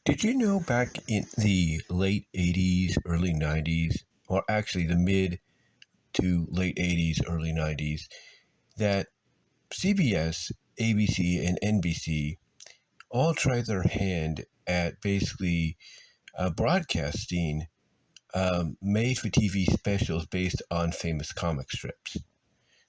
Did you know back in the late 80s, early 90s, or actually the mid to late 80s, early 90s, that CBS, ABC, and NBC all tried their hand at basically broadcasting made for TV specials based on famous comic strips?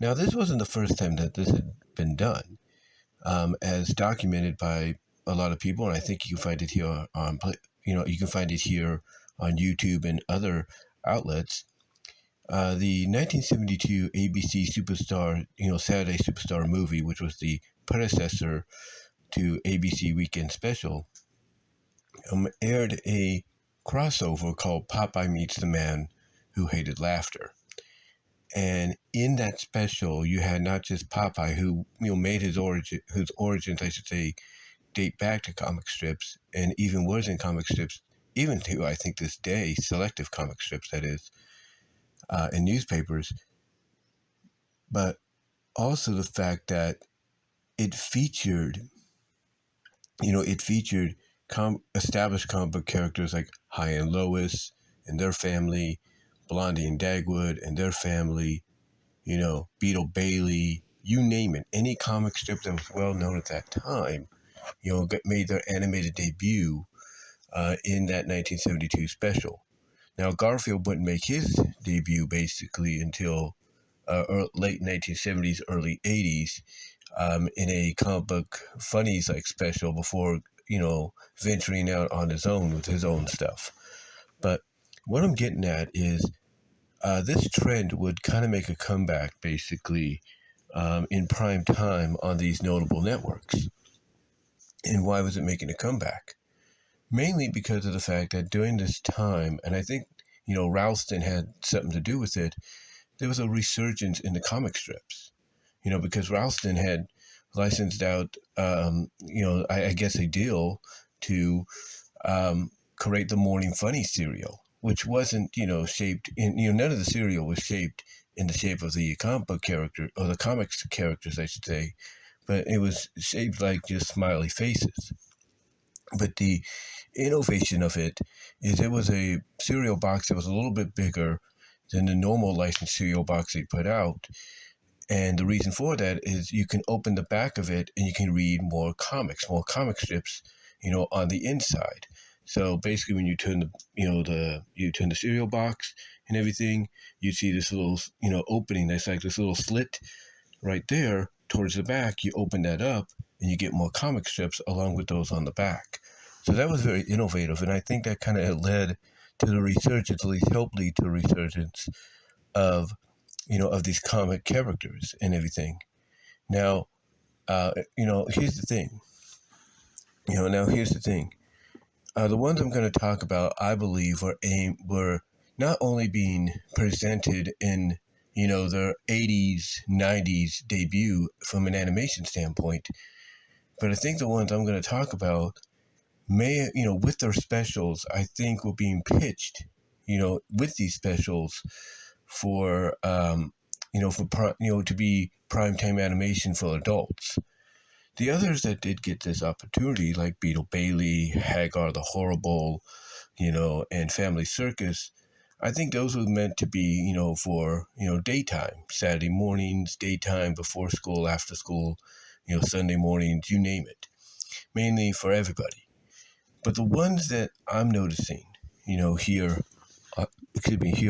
Now, this wasn't the first time that this had been done, as documented by a lot of people, and I think you can find it here on, you can find it here on YouTube and other outlets. The 1972 ABC Superstar, Saturday Superstar movie, which was the predecessor to ABC Weekend Special, aired a crossover called Popeye Meets the Man Who Hated Laughter. And in that special, you had not just Popeye, who made whose origins, I should say, date back to comic strips, and even was in comic strips, even to I think this day, selective comic strips, that is, in newspapers. But also the fact that it featured, established comic book characters like High and Lois and their family, Blondie and Dagwood and their family, Beetle Bailey, you name it. Any comic strip that was well known at that time, made their animated debut in that 1972 special. Now, Garfield wouldn't make his debut basically until late 1970s, early 80s, in a comic book funnies like special before, venturing out on his own with his own stuff. But what I'm getting at is this trend would kind of make a comeback basically in prime time on these notable networks. And why was it making a comeback? Mainly because of the fact that during this time, and I think, Ralston had something to do with it, there was a resurgence in the comic strips. Because Ralston had licensed out, I guess a deal to create the Morning Funny cereal, which wasn't, shaped in, none of the cereal was shaped in the shape of the comic book character, or the comics characters, I should say, but it was shaped like just smiley faces. But the innovation of it is it was a cereal box that was a little bit bigger than the normal licensed cereal box they put out. And the reason for that is you can open the back of it and you can read more comic strips, on the inside. So basically, when you turn the cereal box and everything, you see this little, opening that's like this little slit right there towards the back. You open that up and you get more comic strips along with those on the back. So that was very innovative, and I think that kind of led to the resurgence, at least helped lead to the resurgence of, of these comic characters and everything. Now, here's the thing. Here's the thing. The ones I'm going to talk about, I believe, were not only being presented in, their 80s, 90s debut from an animation standpoint, but I think the ones I'm going to talk about with their specials, I think were being pitched, with these specials for, to be primetime animation for adults. The others that did get this opportunity, like Beetle Bailey, Hagar the Horrible, and Family Circus, I think those were meant to be, for, daytime, Saturday mornings, daytime, before school, after school, Sunday mornings, you name it, mainly for everybody. But the ones that I'm noticing, here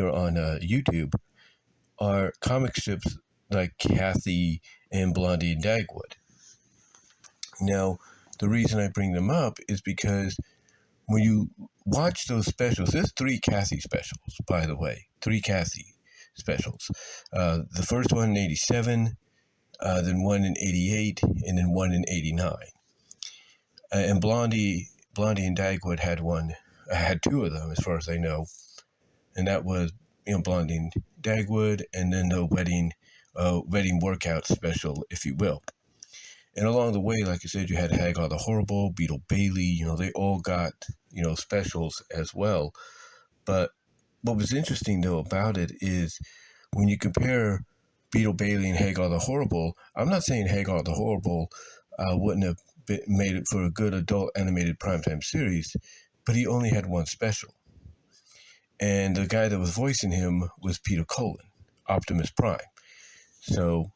on YouTube, are comic strips like Cathy and Blondie Dagwood. Now, the reason I bring them up is because when you watch those specials, there's 3 Cathy specials, by the way, 3 Cathy specials. The first one in 87, then one in 88, and then one in 89. And Blondie and Dagwood had 2 of them, as far as I know, and that was, Blondie and Dagwood, and then the wedding workout special, if you will. And along the way, like I said, you had Hagar the Horrible, Beetle Bailey, they all got, specials as well. But what was interesting, though, about it is when you compare Beetle Bailey and Hagar the Horrible, I'm not saying Hagar the Horrible wouldn't have made it for a good adult animated primetime series, but he only had one special. And the guy that was voicing him was Peter Cullen, Optimus Prime. So,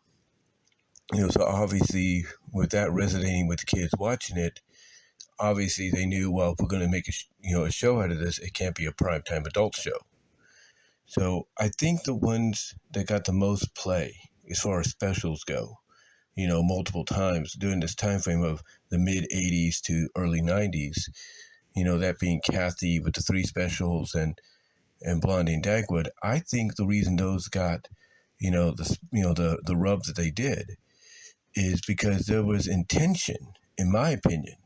so obviously with that resonating with the kids watching it, obviously they knew, well, if we're going to make a show out of this, it can't be a primetime adult show. So I think the ones that got the most play as far as specials go, multiple times during this time frame of the mid 80s to early 90s, that being Cathy with the 3 specials and Blondie and Dagwood. I think the reason those got, the rub that they did is because there was intention, in my opinion,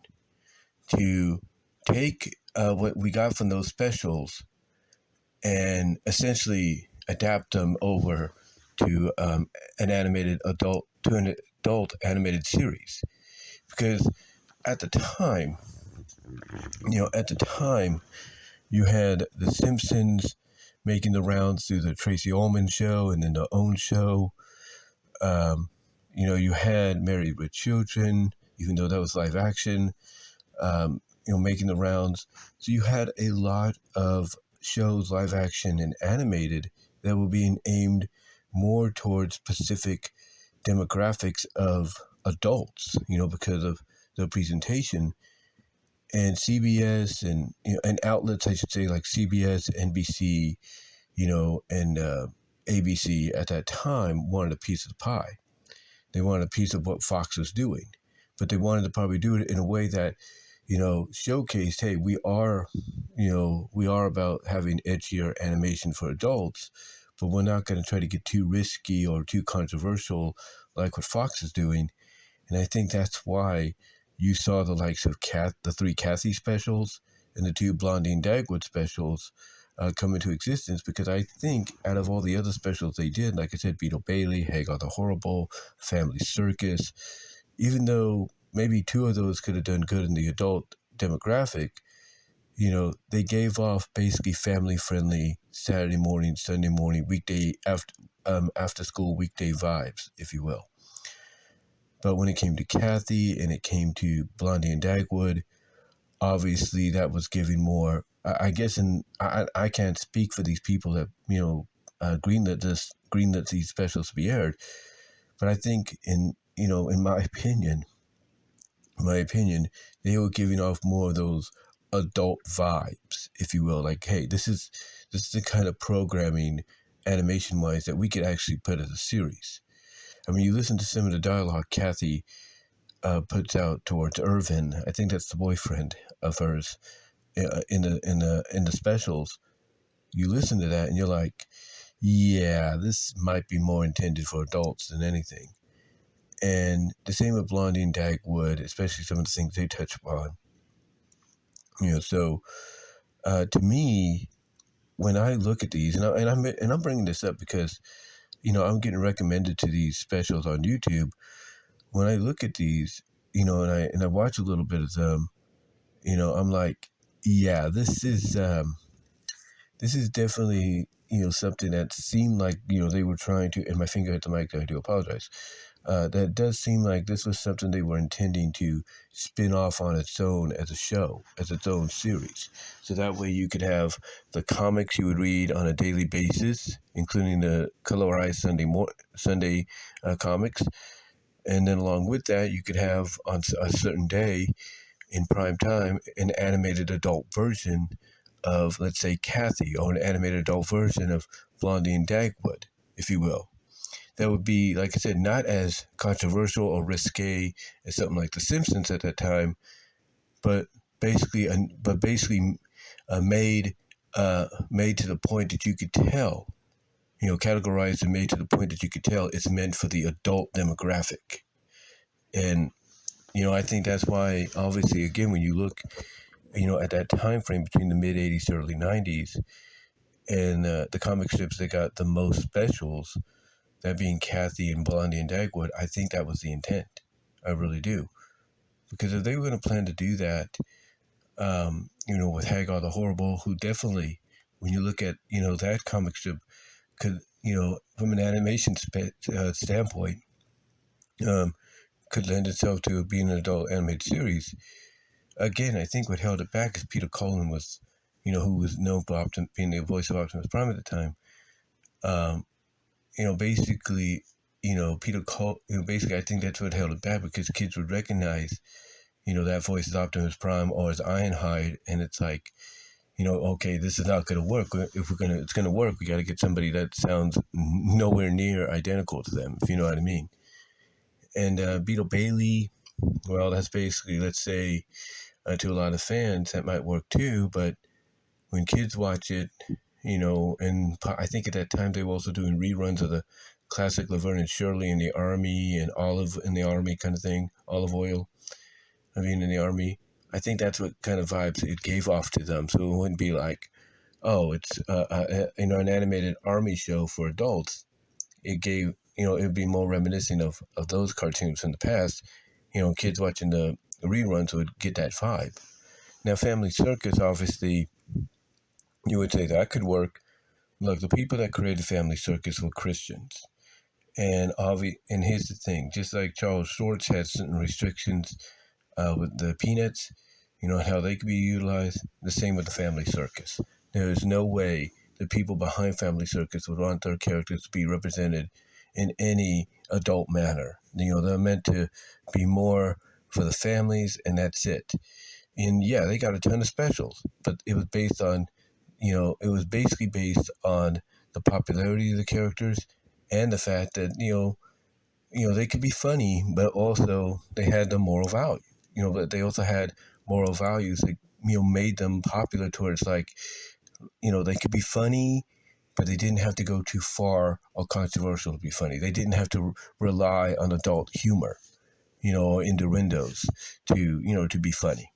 to take what we got from those specials and essentially adapt them over to an adult animated series. Because at the time, you had The Simpsons making the rounds through the Tracy Ullman show and then the OWN show. You had Married with Children, even though that was live action, making the rounds. So you had a lot of shows, live action and animated, that were being aimed more towards specific demographics of adults, because of the presentation. And CBS and outlets, I should say, like CBS, NBC, and ABC at that time wanted a piece of the pie. They wanted a piece of what Fox was doing, but they wanted to probably do it in a way that, showcased, hey, we are about having edgier animation for adults, but we're not going to try to get too risky or too controversial like what Fox is doing. And I think that's why you saw the likes of the 3 Cathy specials and the 2 Blondie and Dagwood specials come into existence, because I think out of all the other specials they did, like I said, Beetle Bailey, Hagar the Horrible, Family Circus, even though maybe 2 of those could have done good in the adult demographic, they gave off basically family-friendly Saturday morning, Sunday morning, weekday, after school weekday vibes, if you will. But when it came to Cathy and it came to Blondie and Dagwood, obviously that was giving more, I guess, and I can't speak for these people that, greenlit these specials to be aired. But I think in my opinion, they were giving off more of those adult vibes, if you will. Like, hey, this is the kind of programming, animation-wise, that we could actually put as a series. I mean, you listen to some of the dialogue Cathy puts out towards Irvin. I think that's the boyfriend of hers in the specials. You listen to that and you're like, yeah, this might be more intended for adults than anything. And the same with Blondie and Dagwood, especially some of the things they touch upon. So to me, when I look at these, and I'm bringing this up because I'm getting recommended to these specials on YouTube. When I look at these, and I watch a little bit of them, I'm like, yeah, this is definitely something that seemed like they were trying to. And my finger hit the mic. I do apologize. That does seem like this was something they were intending to spin off on its own as a show, as its own series. So that way you could have the comics you would read on a daily basis, including the colorized Sunday comics. And then along with that, you could have on a certain day in prime time an animated adult version of, let's say, Cathy, or an animated adult version of Blondie and Dagwood, if you will. That would be, like I said, not as controversial or risque as something like The Simpsons at that time, but basically made to the point that you could tell, categorized and made to the point that you could tell it's meant for the adult demographic. And I think that's why, obviously, again, when you look, at that time frame between the mid 80s to early 90s, and the comic strips that got the most specials, that being Cathy and Blondie and Dagwood, I think that was the intent. I really do. Because if they were going to plan to do that, with Hagar the Horrible, who definitely, when you look at, that comic strip, could, from an animation standpoint, could lend itself to being an adult animated series. Again, I think what held it back is Peter Cullen was, who was known for being the voice of Optimus Prime at the time. Basically, Peter Cullen, basically, I think that's what held it back because kids would recognize, that voice as Optimus Prime or as Ironhide, and it's like, okay, this is not going to work. If it's going to work, we got to get somebody that sounds nowhere near identical to them, if you know what I mean. And Beetle Bailey, well, that's basically, let's say, to a lot of fans, that might work too, but when kids watch it, and I think at that time they were also doing reruns of the classic Laverne and Shirley in the Army and Olive in the Army kind of thing, Olive Oil, in the Army. I think that's what kind of vibes it gave off to them. So it wouldn't be like, oh, it's an animated Army show for adults. It gave, it would be more reminiscent of those cartoons from the past. Kids watching the reruns would get that vibe. Now, Family Circus, obviously, you would say that could work. Look, the people that created Family Circus were Christians. And here's the thing, just like Charles Schwartz had certain restrictions with the Peanuts, how they could be utilized, the same with the Family Circus. There is no way the people behind Family Circus would want their characters to be represented in any adult manner. They're meant to be more for the families, and that's it. And yeah, they got a ton of specials, but it was based on, it was basically based on the popularity of the characters and the fact that, they could be funny, but also they had the moral value. But they also had moral values that, made them popular towards, like, they could be funny, but they didn't have to go too far or controversial to be funny. They didn't have to rely on adult humor, or innuendos to be funny.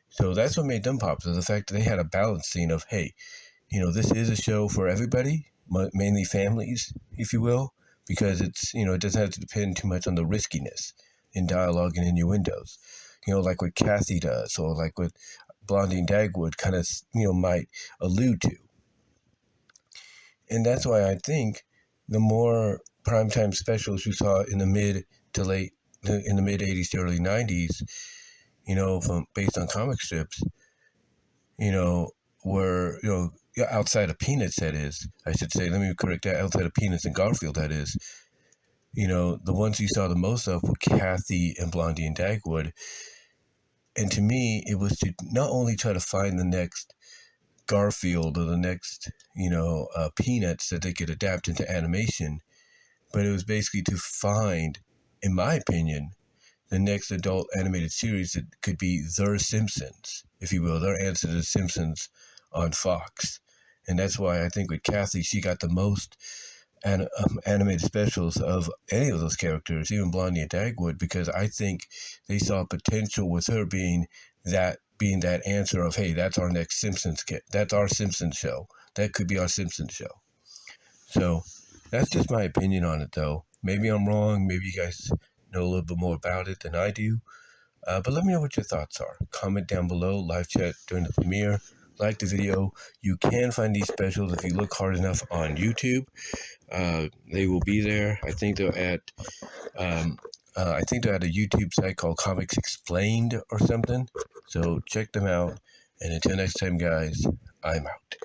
So that's what made them popular, the fact that they had a balance scene of, hey, this is a show for everybody, mainly families, if you will, because it's, it doesn't have to depend too much on the riskiness in dialogue and innuendos, like what Cathy does, or like what Blondie Dagwood kind of, might allude to. And that's why I think the more primetime specials you saw in the mid 80s to early 90s, based on comic strips, were, outside of Peanuts, that is, I should say, let me correct that, outside of Peanuts and Garfield, that is, the ones you saw the most of were Cathy and Blondie and Dagwood. And to me, it was to not only try to find the next Garfield or the next, Peanuts that they could adapt into animation, but it was basically to find, in my opinion, the next adult animated series that could be their Simpsons, if you will, their answer to the Simpsons on Fox. And that's why I think with Cathy, she got the most animated specials of any of those characters, even Blondie and Dagwood, because I think they saw potential with her being that answer of, hey, that's our next Simpsons kid. That's our Simpsons show. That could be our Simpsons show. So that's just my opinion on it, though. Maybe I'm wrong. Maybe you guys know a little bit more about it than I do. But let me know what your thoughts are. Comment down below, live chat during the premiere. Like the video. You can find these specials if you look hard enough on YouTube. They will be there. I think they're at a YouTube site called Comics Explained or something. So check them out. And until next time, guys, I'm out.